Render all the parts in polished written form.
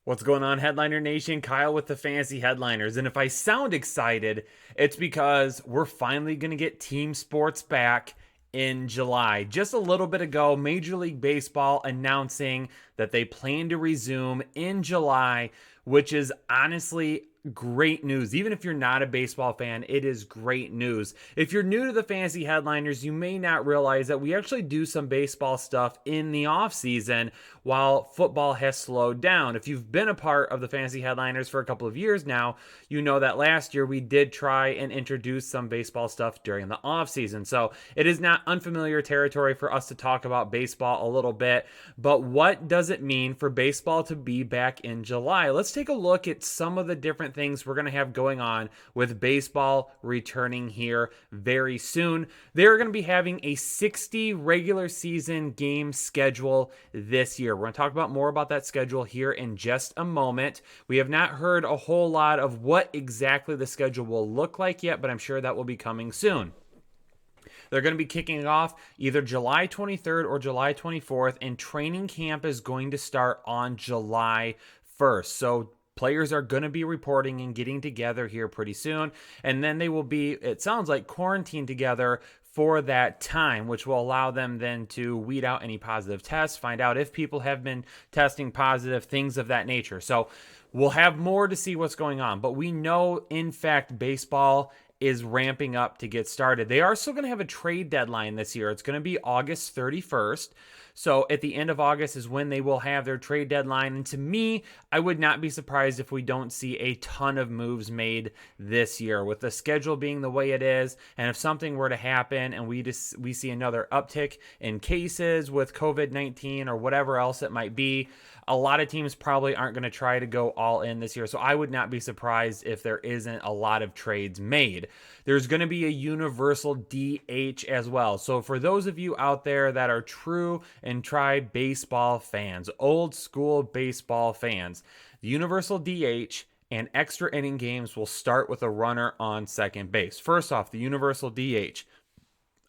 What's going on, Headliner Nation? Kyle with the Fantasy Headliners. And if I sound excited, it's because we're finally going to get team sports back in July. Just a little bit ago, Major League Baseball announcing that they plan to resume in July, which is honestly great news. Even if you're not a baseball fan, it is great news. If you're new to the Fantasy Headliners, you may not realize that we actually do some baseball stuff in the off season while football has slowed down. If you've been a part of the Fantasy Headliners for a couple of years now, you know that last year we did try and introduce some baseball stuff during the off season. So it is not unfamiliar territory for us to talk about baseball a little bit. But what does it mean for baseball to be back in July? Let's take a look at some of the different things we're going to have going on with baseball returning here very soon. They're going to be having a 60 regular season game schedule this year. We're going to talk about more about that schedule here in just a moment. We have not heard a whole lot of what exactly the schedule will look like yet, but I'm sure that will be coming soon. They're going to be kicking off either July 23rd or July 24th, and training camp is going to start on July 1st. So players are going to be reporting and getting together here pretty soon, and then they will be, it sounds like, quarantined together for that time, which will allow them then to weed out any positive tests, find out if people have been testing positive, things of that nature. So we'll have more to see what's going on, but we know, in fact, baseball is ramping up to get started. They are still going to have a trade deadline this year. It's going to be August 31st. So at the end of August is when they will have their trade deadline. And to me, I would not be surprised if we don't see a ton of moves made this year with the schedule being the way it is. And if something were to happen and we see another uptick in cases with COVID-19 or whatever else it might be, a lot of teams probably aren't going to try to go all in this year. So I would not be surprised if there isn't a lot of trades made. There's going to be a universal DH as well. So for those of you out there that are true and try baseball fans, old school baseball fans, the universal DH and extra inning games will start with a runner on second base. First off, the universal DH.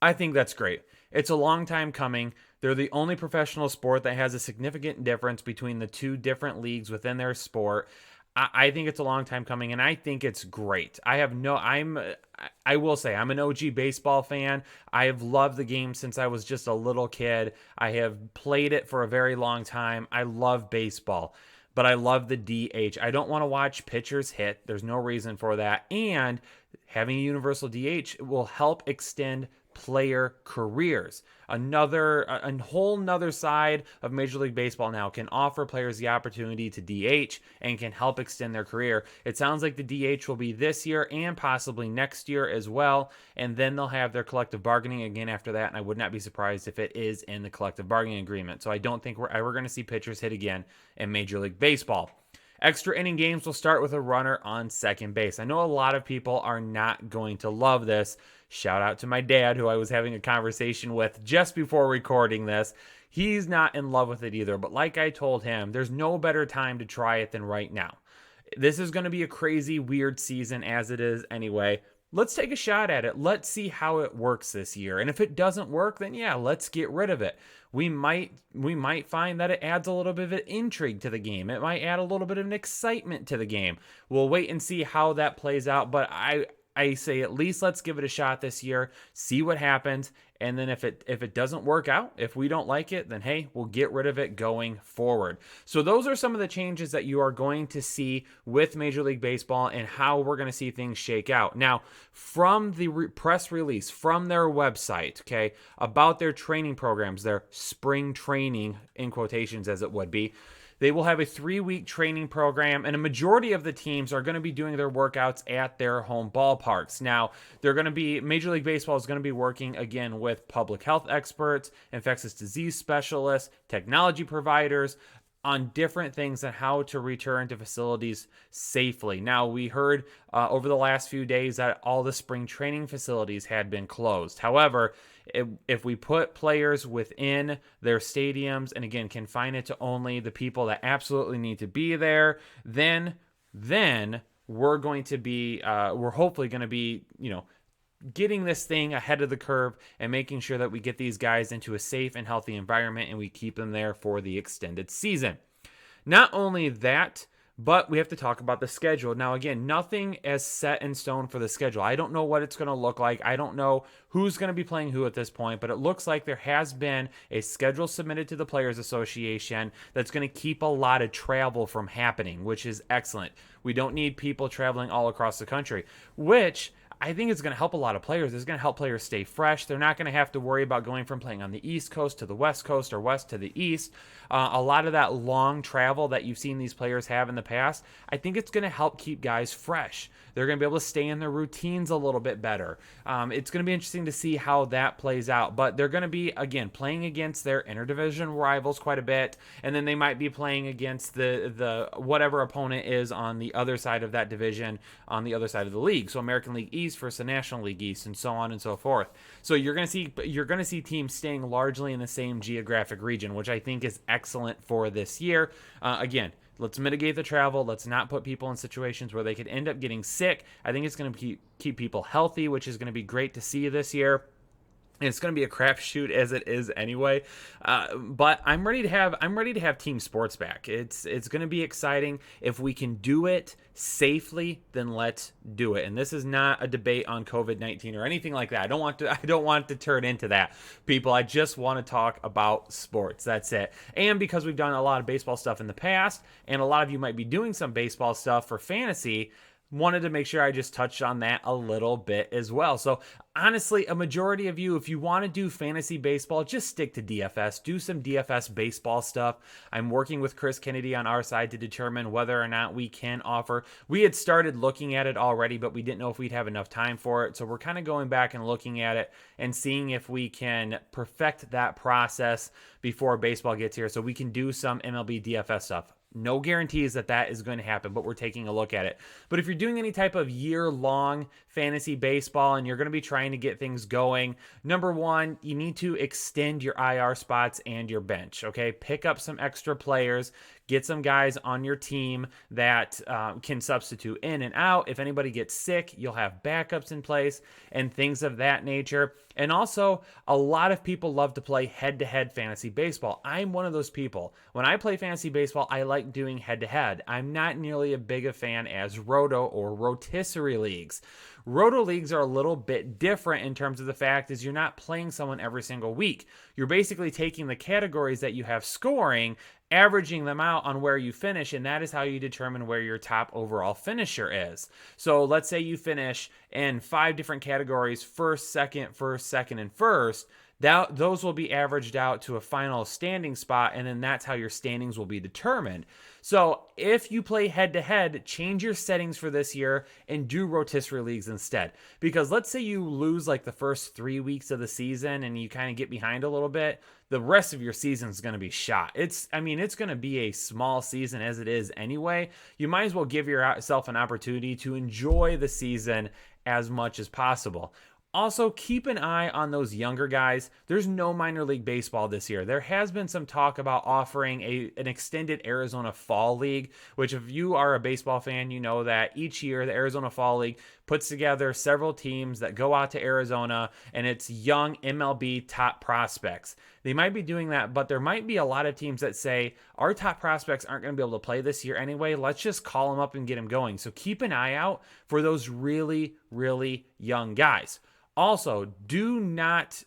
I think that's great. It's a long time coming. They're the only professional sport that has a significant difference between the two different leagues within their sport. I think it's a long time coming, and I think it's great. I will say I'm an OG baseball fan. I have loved the game since I was just a little kid. I have played it for a very long time. I love baseball, but I love the DH. I don't want to watch pitchers hit. There's no reason for that. And having a universal DH will help extend player careers. A whole nother side of Major League Baseball now can offer players the opportunity to DH and can help extend their career. It sounds like the DH will be this year and possibly next year as well, and then they'll have their collective bargaining again after that, and I would not be surprised if it is in the collective bargaining agreement. So I don't think we're ever going to see pitchers hit again in Major League Baseball. Extra inning games will start with a runner on second base. I know a lot of people are not going to love this. Shout out to my dad, who I was having a conversation with just before recording this. He's not in love with it either, but like I told him, there's no better time to try it than right now. This is going to be a crazy, weird season as it is anyway. Let's take a shot at it. Let's see how it works this year. And if it doesn't work, then yeah, let's get rid of it. We might find that it adds a little bit of an intrigue to the game. It might add a little bit of an excitement to the game. We'll wait and see how that plays out, but I say at least let's give it a shot this year, see what happens, and then if it doesn't work out, if we don't like it, then hey, we'll get rid of it going forward. So those are some of the changes that you are going to see with Major League Baseball and how we're going to see things shake out. Now, from the press release from their website, okay, about their training programs, their spring training in quotations as it would be, they will have a 3-week training program, and a majority of the teams are going to be doing their workouts at their home ballparks. Now, Major League Baseball is going to be working again with public health experts, infectious disease specialists, technology providers, on different things and how to return to facilities safely. Now, we heard over the last few days that all the spring training facilities had been closed. However, if we put players within their stadiums and again confine it to only the people that absolutely need to be there, then we're hopefully going to be, getting this thing ahead of the curve and making sure that we get these guys into a safe and healthy environment and we keep them there for the extended season. Not only that, but we have to talk about the schedule. Now, again, nothing as set in stone for the schedule. I don't know what it's going to look like. I don't know who's going to be playing who at this point, but it looks like there has been a schedule submitted to the Players Association that's going to keep a lot of travel from happening, which is excellent. We don't need people traveling all across the country, which I think it's going to help a lot of players. It's going to help players stay fresh. They're not going to have to worry about going from playing on the East Coast to the West Coast or West to the East. A lot of that long travel that you've seen these players have in the past, I think it's going to help keep guys fresh. They're going to be able to stay in their routines a little bit better. It's going to be interesting to see how that plays out. But they're going to be, again, playing against their interdivision rivals quite a bit. And then they might be playing against the whatever opponent is on the other side of that division, on the other side of the league. So American League East versus the National League East, and so on and so forth. So you're going to see teams staying largely in the same geographic region, which I think is excellent for this year. Again, let's mitigate the travel. Let's not put people in situations where they could end up getting sick. I think it's going to keep people healthy, which is going to be great to see this year. And it's going to be a crapshoot as it is anyway, but I'm ready to have team sports back. It's going to be exciting. If we can do it safely, then let's do it. And this is not a debate on COVID-19 or anything like that. I don't want to turn into that, people. I just want to talk about sports. That's it. And because we've done a lot of baseball stuff in the past, and a lot of you might be doing some baseball stuff for fantasy, wanted to make sure I just touched on that a little bit as well. So honestly, a majority of you, if you want to do fantasy baseball, just stick to DFS. Do some DFS baseball stuff. I'm working with Chris Kennedy on our side to determine whether or not we can offer. We had started looking at it already, but we didn't know if we'd have enough time for it. So we're kind of going back and looking at it and seeing if we can perfect that process before baseball gets here so we can do some MLB DFS stuff. No guarantees that is going to happen, but we're taking a look at it. But if you're doing any type of year-long fantasy baseball and you're going to be trying to get things going, number one, you need to extend your IR spots and your bench, okay? Pick up some extra players. Get some guys on your team that can substitute in and out. If anybody gets sick, you'll have backups in place and things of that nature. And also, a lot of people love to play head-to-head fantasy baseball. I'm one of those people. When I play fantasy baseball, I like doing head-to-head. I'm not nearly as big a fan as roto or rotisserie leagues. Roto leagues are a little bit different in terms of the fact is you're not playing someone every single week. You're basically taking the categories that you have scoring, averaging them out on where you finish, and that is how you determine where your top overall finisher is. So let's say you finish in 5 different categories, first, second, and first. Those will be averaged out to a final standing spot, and then that's how your standings will be determined. So if you play head-to-head, change your settings for this year and do rotisserie leagues instead. Because let's say you lose like the first 3 weeks of the season and you kind of get behind a little bit, the rest of your season is going to be shot. It's going to be a small season as it is anyway. You might as well give yourself an opportunity to enjoy the season as much as possible. Also, keep an eye on those younger guys. There's no minor league baseball this year. There has been some talk about offering an extended Arizona Fall League, which if you are a baseball fan, you know that each year the Arizona Fall League puts together several teams that go out to Arizona, and it's young MLB top prospects. They might be doing that, but there might be a lot of teams that say, our top prospects aren't going to be able to play this year anyway. Let's just call them up and get them going. So keep an eye out for those really, really young guys. Also, do not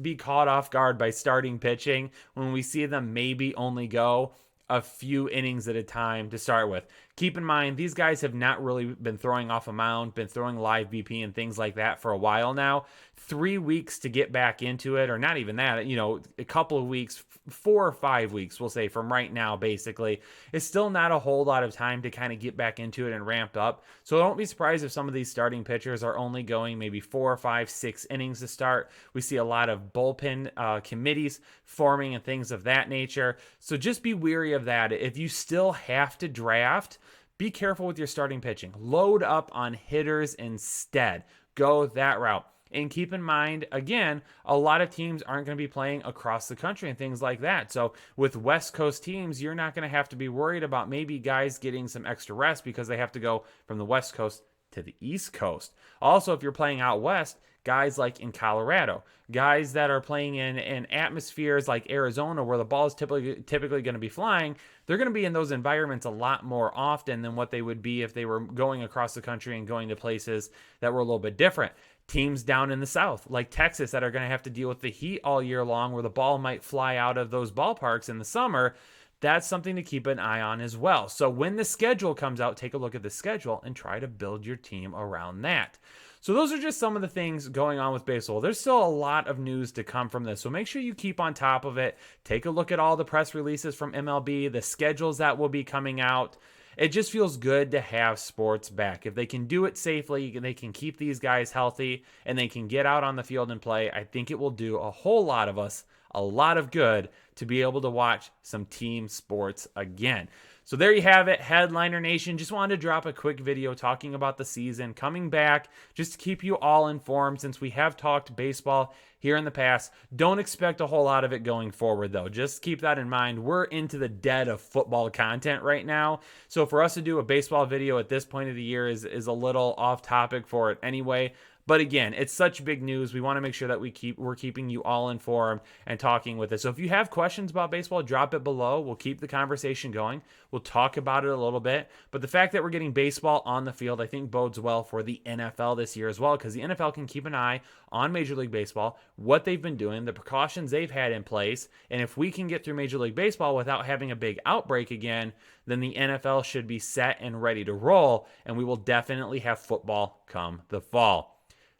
be caught off guard by starting pitching when we see them maybe only go a few innings at a time to start with. Keep in mind, these guys have not really been throwing off a mound, been throwing live BP and things like that for a while now. 3 weeks to get back into it, or not even that, a couple of weeks, 4 or 5 weeks, we'll say from right now, basically, it's still not a whole lot of time to kind of get back into it and ramp up. So don't be surprised if some of these starting pitchers are only going maybe 4, 5, 6 innings to start. We see a lot of bullpen committees forming and things of that nature. So just be weary of that. If you still have to draft, be careful with your starting pitching. Load up on hitters instead. Go that route. And keep in mind, again, a lot of teams aren't going to be playing across the country and things like that. So with West Coast teams, you're not going to have to be worried about maybe guys getting some extra rest because they have to go from the West Coast to the East Coast. Also, if you're playing out West, guys like in Colorado, guys that are playing in atmospheres like Arizona where the ball is typically going to be flying. They're going to be in those environments a lot more often than what they would be if they were going across the country and going to places that were a little bit different. Teams down in the South, like Texas, that are going to have to deal with the heat all year long, where the ball might fly out of those ballparks in the summer. That's something to keep an eye on as well. So when the schedule comes out, take a look at the schedule and try to build your team around that. So those are just some of the things going on with baseball. There's still a lot of news to come from this. So make sure you keep on top of it. Take a look at all the press releases from MLB, the schedules that will be coming out. It just feels good to have sports back. If they can do it safely, they can keep these guys healthy, and they can get out on the field and play, I think it will do a whole lot of us a lot of good to be able to watch some team sports again. So there you have it, Headliner Nation. Just wanted to drop a quick video talking about the season coming back, just to keep you all informed, since we have talked baseball here in the past. Don't expect a whole lot of it going forward, though. Just keep that in mind. We're into the dead of football content right now. So for us to do a baseball video at this point of the year is a little off topic for it anyway. But again, it's such big news. We want to make sure that we're keeping you all informed and talking with it. So if you have questions about baseball, drop it below. We'll keep the conversation going. We'll talk about it a little bit. But the fact that we're getting baseball on the field, I think bodes well for the NFL this year as well, because the NFL can keep an eye on Major League Baseball, what they've been doing, the precautions they've had in place. And if we can get through Major League Baseball without having a big outbreak again, then the NFL should be set and ready to roll, and we will definitely have football come the fall.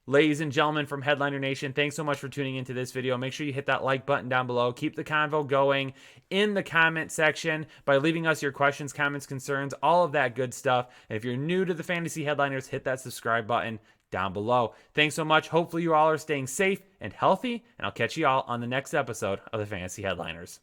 Ladies and gentlemen from Headliner Nation, thanks so much for tuning into this video. Make sure you hit that like button down below. Keep the convo going in the comment section by leaving us your questions, comments, concerns, all of that good stuff. And if you're new to the Fantasy Headliners, hit that subscribe button down below. Thanks so much. Hopefully you all are staying safe and healthy, and I'll catch you all on the next episode of the Fantasy Headliners.